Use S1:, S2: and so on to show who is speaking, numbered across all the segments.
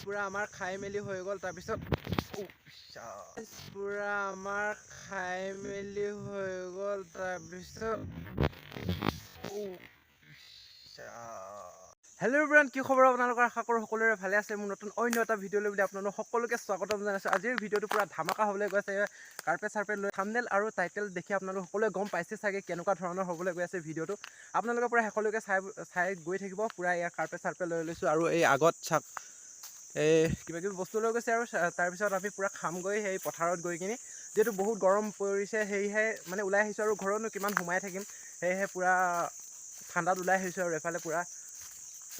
S1: পুৰা আমাৰ খাই মেলি হৈ গ'ল। তাৰপিছত পুৰা আমাৰ খাই মেলি হৈ গ'ল। তাৰপিছত হেল্ল' এভৰিৱান, কি খবৰ আপোনালোকৰ? আশা কৰোঁ সকলোৰে ভালে আছে। মোৰ নতুন অন্য এটা ভিডিঅ' লৈ বুলি আপোনালোক সকলোকে স্বাগতম জনাইছোঁ। আজিৰ ভিডিঅ'টো পুৰা ধামাকা হ'বলৈ গৈ আছে। কাৰ্পেট চাৰ্পেট লৈ থাম্বনেইল আৰু টাইটেল দেখি আপোনালোক সকলোৱে গম পাইছে চাগে কেনেকুৱা ধৰণৰ হ'বলৈ গৈ আছে ভিডিঅ'টো। আপোনালোকে পুৰা শেষলৈকে চাই গৈ থাকিব। পুৰা ইয়াৰ কাৰ্পেট চাৰ্পেট লৈ লৈছোঁ আৰু এই আগত চাওক এই কিবাকিবি বস্তু লৈ গৈছে আৰু তাৰপিছত আমি পুৰা খামগৈ সেই পথাৰত গৈ কিনি। যিহেতু বহুত গৰম পৰিছে সেয়েহে মানে ওলাই আহিছোঁ আৰু ঘৰতনো কিমান সোমাই থাকিম, সেয়েহে পুৰা ঠাণ্ডাত ওলাই আহিছোঁ আৰু এফালে পুৰা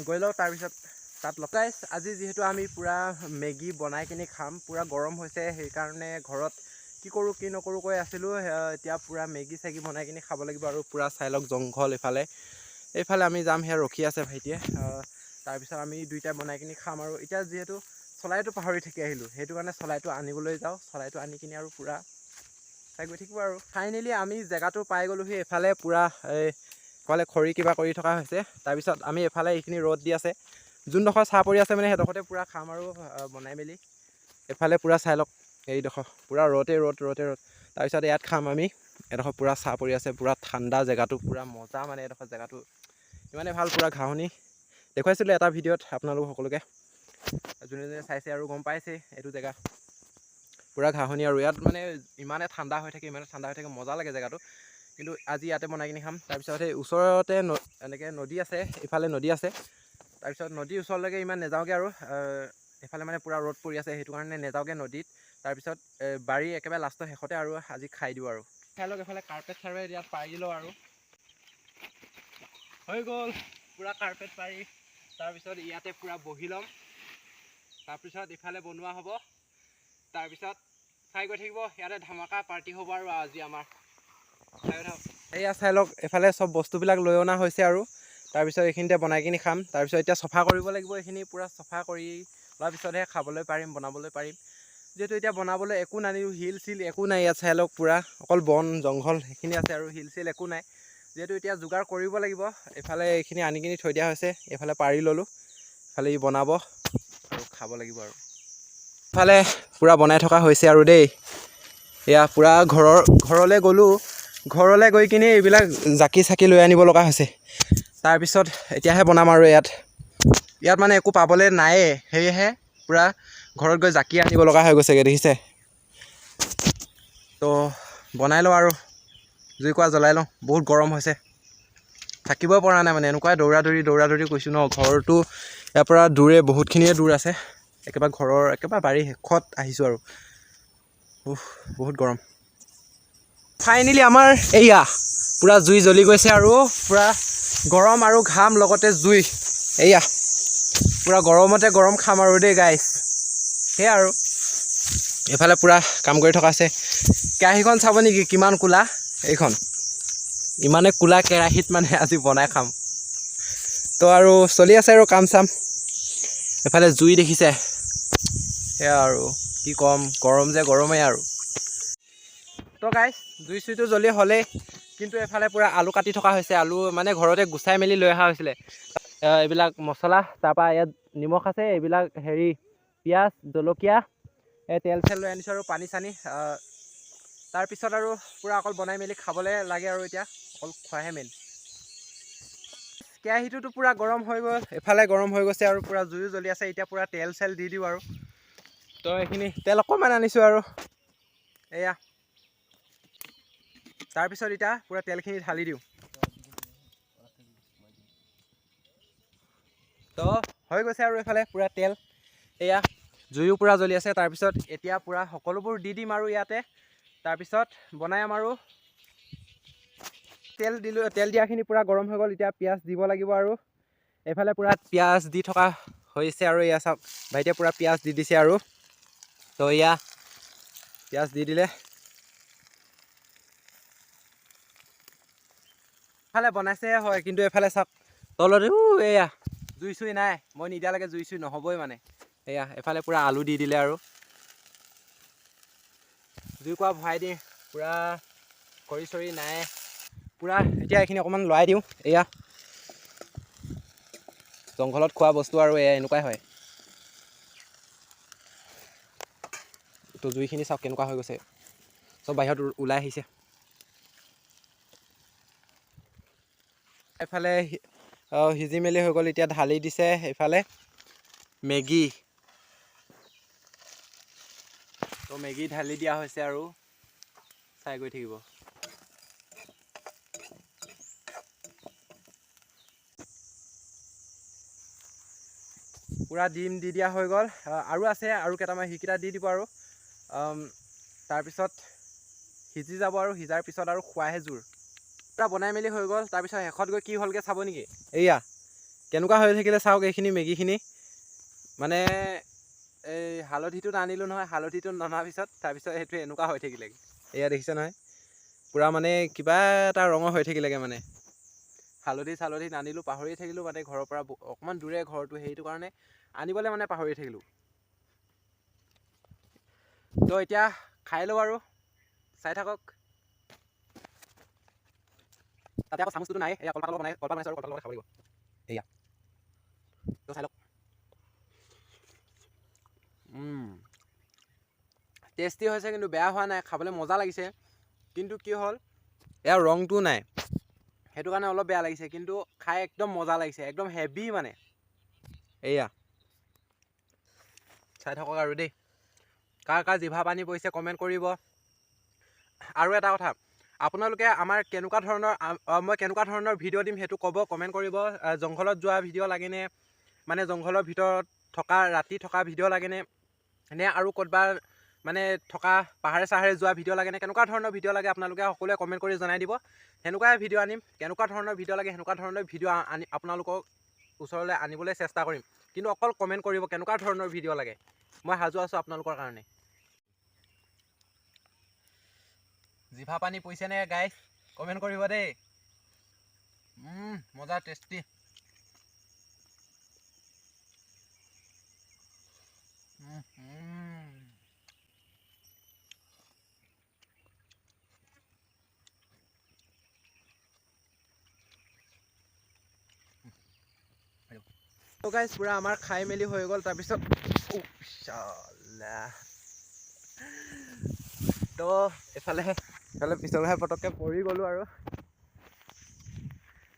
S1: গৈ লওঁ। তাৰপিছত তাত লগাইছ আজি যিহেতু আমি পুৰা মেগী বনাই কিনি খাম, পুৰা গৰম হৈছে সেইকাৰণে ঘৰত কি কৰোঁ কি নকৰোঁ কৈ আছিলোঁ। এতিয়া পুৰা মেগী চেগী বনাই কিনি খাব লাগিব আৰু পুৰা চাই লওক জংঘল এইফালে আমি যাম। সেয়া ৰখি আছে ভাইটিয়ে। তাৰপিছত আমি দুইটাই বনাই কিনি খাম আৰু এতিয়া যিহেতু চলাইটো পাহৰি থাকি আহিলোঁ, সেইটো কাৰণে চলাইটো আনিবলৈ যাওঁ। চলাইটো আনি কিনি আৰু পুৰা চাই গৈ থাকিব আৰু ফাইনেলি আমি জেগাটো পাই গ'লোহি। এইফালে পুৰা এইফালে খৰি কিবা কৰি থকা হৈছে। তাৰপিছত আমি এইফালে এইখিনি ৰ'দ দি আছে, যোনডোখৰ চাহ পৰি আছে মানে সেইডোখৰতে পুৰা খাম আৰু বনাই মেলি। এইফালে পুৰা চাই লওক এইডোখৰ পুৰা ৰ'দ। তাৰপিছত ইয়াত খাম আমি। এডোখৰ পুৰা চাহ পৰি আছে, পুৰা ঠাণ্ডা জেগাটো, পুৰা মজা মানে এডোখৰ জেগাটো ইমানে ভাল। পুৰা ঘাঁহনি দেখুৱাইছিলোঁ এটা ভিডিঅ'ত আপোনালোক সকলোকে, যোনে যোনে চাইছে আৰু গম পাইছে এইটো জেগা পুৰা ঘাঁহনি আৰু ইয়াত মানে ইমানে ঠাণ্ডা হৈ থাকে মজা লাগে জেগাটো। কিন্তু আজি ইয়াতে বনাই কিনি খাম। তাৰপিছত সেই ওচৰতে এনেকৈ নদী আছে, ইফালে নদী আছে। তাৰপিছত নদীৰ ওচৰলৈকে ইমান নাযাওঁগৈ আৰু এইফালে মানে পুৰা ৰ'দ পৰি আছে, সেইটো কাৰণে নাযাওঁগৈ নদীত। তাৰপিছত বাৰী একেবাৰে লাষ্টৰ শেষতে আৰু আজি খাই দিওঁ আৰু খাই লওক। এইফালে কাৰ্পেট চাৰ্পেট ইয়াত পাৰি লওঁ আৰু হৈ গ'ল পুৰা কাৰ্পেট পাৰি। তাৰপিছত ইয়াতে পুৰা বহি ল'ম। তাৰপিছত ইফালে বনোৱা হ'ব। তাৰপিছত চাই গৈ থাকিব। ইয়াতে ধামাকা পাৰ্টি হ'ব আৰু আজি আমাৰ এয়া চাই লওক। এইফালে চব বস্তুবিলাক লৈ অনা হৈছে আৰু তাৰপিছত এইখিনিতে বনাই কিনি খাম। তাৰপিছত এতিয়া চফা কৰিব লাগিব। এইখিনি পূৰা চফা কৰি লোৱাৰ পিছতহে খাবলৈ পাৰিম, বনাবলৈ পাৰিম। যিহেতু এতিয়া বনাবলৈ একো নানিলোঁ, শিল চিল একো নাই ইয়াত। চাই লওক পুৰা অকল বন জংঘল সেইখিনি আছে আৰু শিল চিল একো নাই। যিহেতু এতিয়া যোগাৰ কৰিব লাগিব। এইফালে এইখিনি আনি কিনি থৈ দিয়া হৈছে, এইফালে পাৰি ল'লোঁ। এইফালে ই বনাব আৰু খাব লাগিব আৰু ইফালে পূৰা বনাই থকা হৈছে আৰু দেই। এয়া পূৰা ঘৰলৈ গ'লোঁ। ঘৰলৈ গৈ কিনি এইবিলাক জাকি চাকি লৈ আনিব লগা হৈছে। তাৰপিছত এতিয়াহে বনাম আৰু ইয়াত মানে একো পাবলৈ নায়েই, সেয়েহে পূৰা ঘৰত গৈ জাকি আনিব লগা হৈ গৈছেগৈ, দেখিছে। তো বনাই লওঁ আৰু জুইকুৰা জ্বলাই লওঁ। বহুত গৰম হৈছে, থাকিবই পৰা নাই মানে। এনেকুৱাই দৌৰা দৌৰি কৈছোঁ ন। ঘৰটো ইয়াৰ পৰা বহুতখিনিয়ে দূৰ আছে। একেবাৰে ঘৰৰ একেবাৰে বাৰীৰ শেষত আহিছোঁ আৰু বহুত গৰম। ফাইনেলি আমাৰ এয়া পূৰা জুই জ্বলি গৈছে আৰু পূৰা গৰম আৰু ঘাম লগতে জুই। এয়া পূৰা গৰমতে গৰম খাম আৰু দেই গাইছ। সেয়া আৰু এইফালে পূৰা কাম কৰি থকা আছে। কেৰাহীখন চাব নেকি কিমান ক'লা। এইখন ইমানে ক'লা কেৰাহীত মানে আজি বনাই খাম। তো আৰু চলি আছে আৰু কাম চাম। এইফালে জুই দেখিছে। সেয়া আৰু কি ক'ম, গৰম যে গৰমেই আৰু। তো গাইছ জুই চুইটো জ্বলি হ'লেই, কিন্তু এফালে পূৰা আলু কাটি থকা হৈছে। আলু মানে ঘৰতে গুচাই মেলি লৈ অহা হৈছিলে। এইবিলাক মছলা, তাৰপৰা ইয়াত নিমখ আছে, এইবিলাক পিঁয়াজ জলকীয়া, তেল চেল লৈ আনিছোঁ আৰু পানী চানী। তাৰপিছত আৰু পূৰা অকল বনাই মেলি খাবলৈ লাগে আৰু এতিয়া অকল খোৱাহে মেইন। কেৰাহীটোতো পূৰা গৰম হৈ গ'ল, এফালে গৰম হৈ গৈছে আৰু পূৰা জুইও জ্বলি আছে। এতিয়া পূৰা তেল চেল দি দিওঁ আৰু তো এইখিনি তেল অকণমান আনিছোঁ আৰু এয়া। তাৰপিছত এতিয়া পূৰা তেলখিনি ঢালি দিওঁ। তো হৈ গৈছে আৰু এইফালে পূৰা তেল এয়া জুইও পূৰা জ্বলি আছে। তাৰপিছত এতিয়া পূৰা সকলোবোৰ দি দিম আৰু ইয়াতে। তাৰপিছত বনাম আৰু তেল দিয়াখিনি পূৰা গৰম হৈ গ'ল। এতিয়া পিঁয়াজ দিব লাগিব আৰু এইফালে পূৰা পিঁয়াজ দি থকা হৈছে আৰু এয়া চাওক ভাইটিয়ে পূৰা পিঁয়াজ দি দিছে আৰু তো এয়া পিঁয়াজ দি দিলে। এফালে বনাইছেহে হয়, কিন্তু এইফালে চাওক তলত এয়া জুই চুই নাই। মই নিদিয়ালৈকে জুই চুই নহ'বই মানে। এয়া এফালে পূৰা আলু দি দিলে আৰু জুইকুৰা ভৰাই দি পূৰা খৰি চৰি নাই পূৰা। এতিয়া এইখিনি অকণমান লৰাই দিওঁ। এয়া জংঘলত খোৱা বস্তু আৰু এয়া এনেকুৱাই হয়। তো জুইখিনি চাওক কেনেকুৱা হৈ গৈছে, চব বাহিৰত ওলাই আহিছে। এইফালে সিজি মেলি হৈ গ'ল, এতিয়া ঢালি দিছে এইফালে মেগী। তো মেগী ঢালি দিয়া হৈছে আৰু চাই গৈ থাকিব। পূৰা ডিম দি দিয়া হৈ গ'ল, আৰু আছে আৰু কেইটামান, সেইকেইটা দি দিব আৰু তাৰপিছত সিজি যাব আৰু সিজাৰ পিছত আৰু খোৱাহে জোৰ। পূৰা বনাই মেলি হৈ গ'ল। তাৰপিছত শেষত গৈ কি হ'লগৈ চাব নেকি? এয়া কেনেকুৱা হৈ থাকিলে চাওক এইখিনি মেগীখিনি। মানে এই হালধিটো নানিলোঁ নহয়, হালধিটো ননাৰ পিছত তাৰপিছত সেইটো এনেকুৱা হৈ থাকিলেগৈ। এয়া দেখিছে নহয়, পূৰা মানে কিবা এটা ৰঙৰ হৈ থাকিলেগৈ। মানে হালধি চালধি নানিলোঁ, পাহৰি থাকিলোঁ, মানে ঘৰৰ পৰা অকণমান দূৰে ঘৰটো, সেইটো কাৰণে আনিবলৈ মানে পাহৰি থাকিলোঁ। তো এতিয়া খাই লওঁ আৰু চাই থাকক। তাতে আকৌ চামুচটো নাই, এয়া কলপাত বনাইছে আৰু কলপাত লগত খাব লাগিব। এয়া তো চাই লওক। টেষ্টি হৈছে, কিন্তু বেয়া হোৱা নাই, খাবলৈ মজা লাগিছে। কিন্তু কি হ'ল, এয়া ৰংটো নাই, সেইটো কাৰণে অলপ বেয়া লাগিছে। কিন্তু খাই একদম মজা লাগিছে, একদম হেভি মানে। এয়া চাই থাকক আৰু দেই, কাৰ কাৰ জিভা পানী পৰিছে কমেণ্ট কৰিব। আৰু এটা কথা, আপোনালোকে আমাৰ কেনেকুৱা ধৰণৰ মই কেনেকুৱা ধৰণৰ ভিডিঅ' দিম সেইটো ক'ব, কমেণ্ট কৰিব। জংঘলত যোৱা ভিডিঅ' লাগেনে, মানে জংঘলৰ ভিতৰত থকা ৰাতি থকা ভিডিঅ' লাগেনে, নে আৰু ক'ৰবাত মানে থকা পাহাৰে চাহাৰে যোৱা ভিডিঅ' লাগেনে, কেনেকুৱা ধৰণৰ ভিডিঅ' লাগে আপোনালোকে সকলোৱে কমেণ্ট কৰি জনাই দিব। সেনেকুৱাই ভিডিঅ' আনিম, কেনেকুৱা ধৰণৰ ভিডিঅ' লাগে সেনেকুৱা ধৰণৰ ভিডিঅ' আনি আপোনালোকক ওচৰলৈ আনিবলৈ চেষ্টা কৰিম। কিন্তু অকল কমেণ্ট কৰিব কেনেকুৱা ধৰণৰ ভিডিঅ' লাগে, মই সাজু আছোঁ আপোনালোকৰ কাৰণে। জিভা পানী পৰিছেনে গাইছ, কমেণ্ট কৰিব দেই। মজা টেষ্টি। তো গাইছ পূৰা আমাৰ খাই মেলি হৈ গ'ল। তাৰপিছত তো এইফালে পিছলহে পটককৈ পৰি গ'লোঁ আৰু।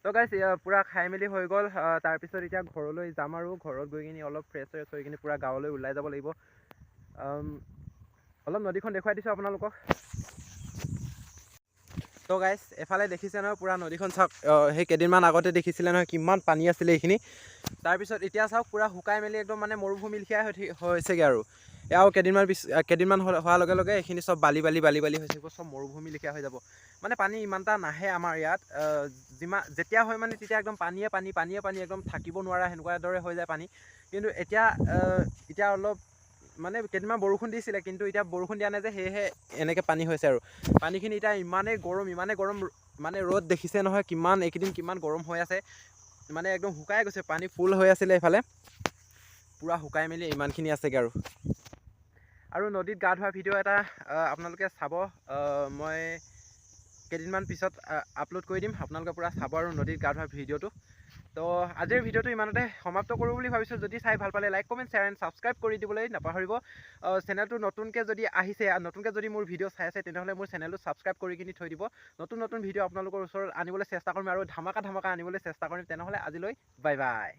S1: তো গাইছ পূৰা খাই মেলি হৈ গ'ল। তাৰপিছত এতিয়া ঘৰলৈ যাম আৰু ঘৰত গৈ কিনি অলপ ফ্ৰেছ ফ্ৰেছ হৈ কিনি পূৰা গাঁৱলৈ ওলাই যাব লাগিব। অলপ নদীখন দেখুৱাই দিছোঁ আপোনালোকক। তো গাইছ এফালে দেখিছে নহয়, পূৰা নদীখন চাওক। সেই কেইদিনমান আগতে দেখিছিলে নহয় কিমান পানী আছিলে এইখিনি। তাৰপিছত এতিয়া চাওক পূৰা শুকাই মেলি একদম মানে মৰুভূমি লেখীয়া হৈছেগৈ আৰু। এয়াও কেইদিনমান হোৱাৰ লগে লগে এইখিনি চব বালি বালি বালি বালি হৈ থাকিব, চব মৰুভূমি লেখীয়া হৈ যাব। মানে পানী ইমান এটা নাহে আমাৰ ইয়াত। যেতিয়া হয় মানে তেতিয়া একদম পানীয়ে পানী একদম থাকিব নোৱাৰা সেনেকুৱা দৰে হৈ যায় পানী। কিন্তু এতিয়া অলপ মানে কেইদিনমান বৰষুণ দিছিলে, কিন্তু এতিয়া বৰষুণ দিয়া নাই যে, সেয়েহে এনেকৈ পানী হৈছে আৰু। পানীখিনি এতিয়া ইমানেই গৰম মানে ৰ'দ দেখিছে নহয়, এইকেইদিন কিমান গৰম হৈ আছে। মানে একদম শুকাই গৈছে, পানী ফুল হৈ আছিলে এইফালে, পূৰা শুকাই মেলি ইমানখিনি আছেগৈ আৰু নদীত গা ধোৱা ভিডিঅ' এটা আপোনালোকে চাব। মই কেইদিনমান পিছত আপলোড কৰি দিম, আপোনালোকে পূৰা চাব আৰু নদীত গা ধোৱা ভিডিঅ'টো। তো আজিৰ ভিডিঅ'টো ইমানতে সমাপ্ত কৰোঁ বুলি ভাবিছোঁ। যদি চাই ভাল পালে like comment share and subscribe কৰি দিবলৈ নাপাহৰিব। চেনেলটো নতুনকৈ যদি আহিছে, নতুনকৈ যদি মোৰ ভিডিঅ' চাই আছে, তেনেহ'লে মোৰ চেনেলটো ছাবস্ক্ৰাইব কৰি কিনি থৈ দিব। নতুন ভিডিঅ' আপোনালোকৰ ওচৰত আনিবলৈ চেষ্টা কৰিম আৰু ধামাকা আনিবলৈ চেষ্টা কৰিম। তেনেহ'লে আজিলৈ বাই বাই।